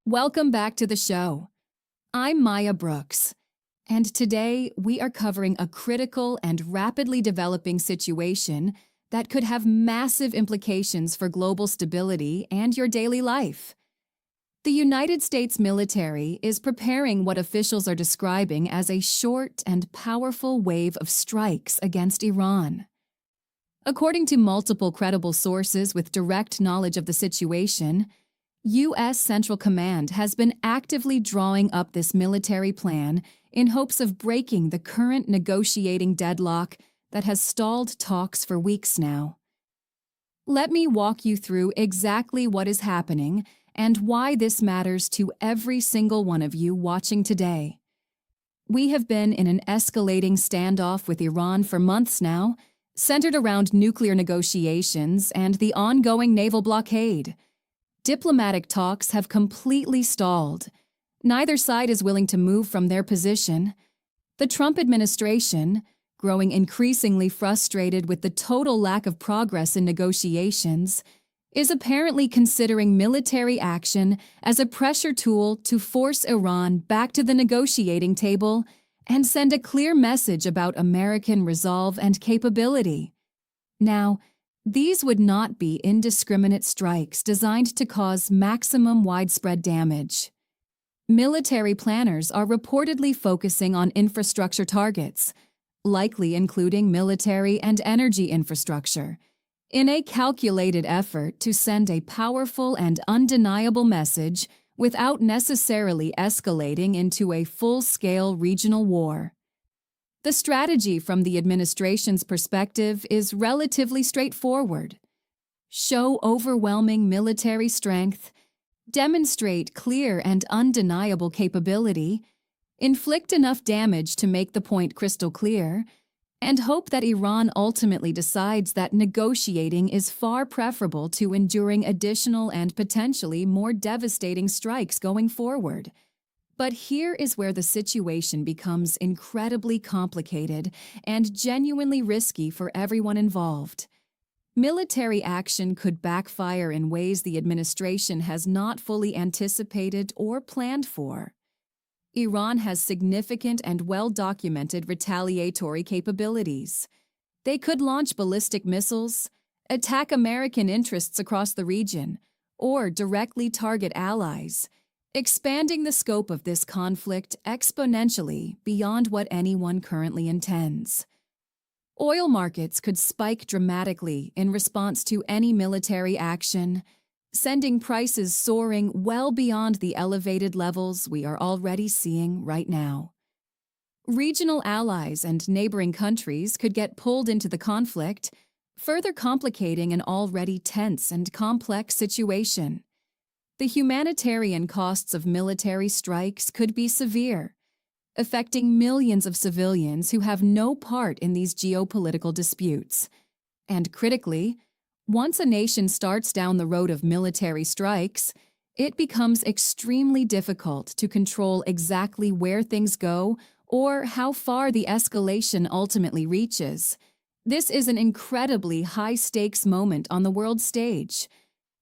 Welcome back to the show. I'm Maya Brooks, and today we are covering a critical and rapidly developing situation that could have massive implications for global stability and your daily life. The United States military is preparing what officials are describing as a short and powerful wave of strikes against Iran. According to multiple credible sources with direct knowledge of the situation, U.S. Central Command has been actively drawing up this military plan in hopes of breaking the current negotiating deadlock that has stalled talks for weeks now. Let me walk you through exactly what is happening and why this matters to every single one of you watching today. We have been in an escalating standoff with Iran for months now, centered around nuclear negotiations and the ongoing naval blockade. Diplomatic talks have completely stalled. Neither side is willing to move from their position. The Trump administration, growing increasingly frustrated with the total lack of progress in negotiations, is apparently considering military action as a pressure tool to force Iran back to the negotiating table and send a clear message about American resolve and capability. Now, these would not be indiscriminate strikes designed to cause maximum widespread damage. Military planners are reportedly focusing on infrastructure targets, likely including military and energy infrastructure, in a calculated effort to send a powerful and undeniable message without necessarily escalating into a full-scale regional war. The strategy from the administration's perspective is relatively straightforward. Show overwhelming military strength, demonstrate clear and undeniable capability, inflict enough damage to make the point crystal clear, and hope that Iran ultimately decides that negotiating is far preferable to enduring additional and potentially more devastating strikes going forward. But here is where the situation becomes incredibly complicated and genuinely risky for everyone involved. Military action could backfire in ways the administration has not fully anticipated or planned for. Iran has significant and well-documented retaliatory capabilities. They could launch ballistic missiles, attack American interests across the region, or directly target allies, expanding the scope of this conflict exponentially beyond what anyone currently intends. Oil markets could spike dramatically in response to any military action, sending prices soaring well beyond the elevated levels we are already seeing right now. Regional allies and neighboring countries could get pulled into the conflict, further complicating an already tense and complex situation. The humanitarian costs of military strikes could be severe, affecting millions of civilians who have no part in these geopolitical disputes. And critically, once a nation starts down the road of military strikes, it becomes extremely difficult to control exactly where things go or how far the escalation ultimately reaches. This is an incredibly high-stakes moment on the world stage.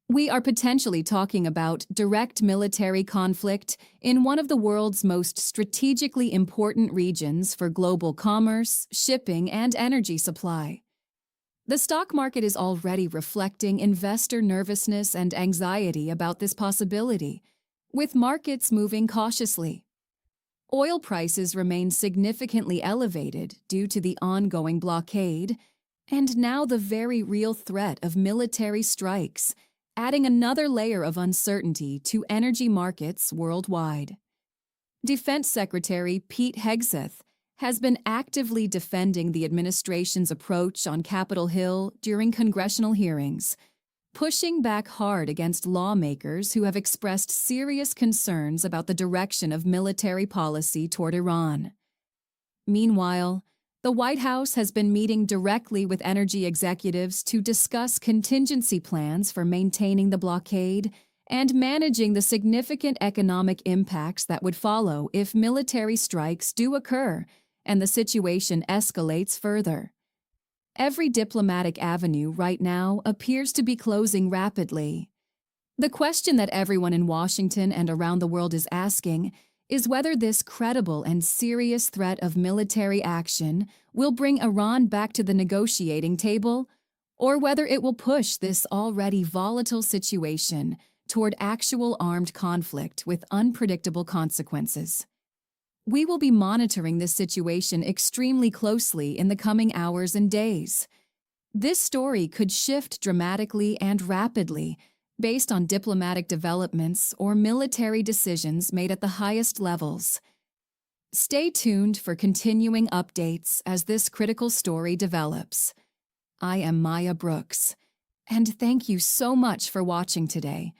We are potentially talking about direct military conflict in one of the world's most strategically important regions for global commerce, shipping, and energy supply. The stock market is already reflecting investor nervousness and anxiety about this possibility, with markets moving cautiously. Oil prices remain significantly elevated due to the ongoing blockade, and now the very real threat of military strikes, adding another layer of uncertainty to energy markets worldwide. Defense Secretary Pete Hegseth has been actively defending the administration's approach on Capitol Hill during congressional hearings, pushing back hard against lawmakers who have expressed serious concerns about the direction of military policy toward Iran. Meanwhile, the White House has been meeting directly with energy executives to discuss contingency plans for maintaining the blockade and managing the significant economic impacts that would follow if military strikes do occur and the situation escalates further. Every diplomatic avenue right now appears to be closing rapidly. The question that everyone in Washington and around the world is asking is whether this credible and serious threat of military action will bring Iran back to the negotiating table, or whether it will push this already volatile situation toward actual armed conflict with unpredictable consequences. We will be monitoring this situation extremely closely in the coming hours and days. This story could shift dramatically and rapidly based on diplomatic developments or military decisions made at the highest levels. Stay tuned for continuing updates as this critical story develops. I am Maya Brooks, and thank you so much for watching today.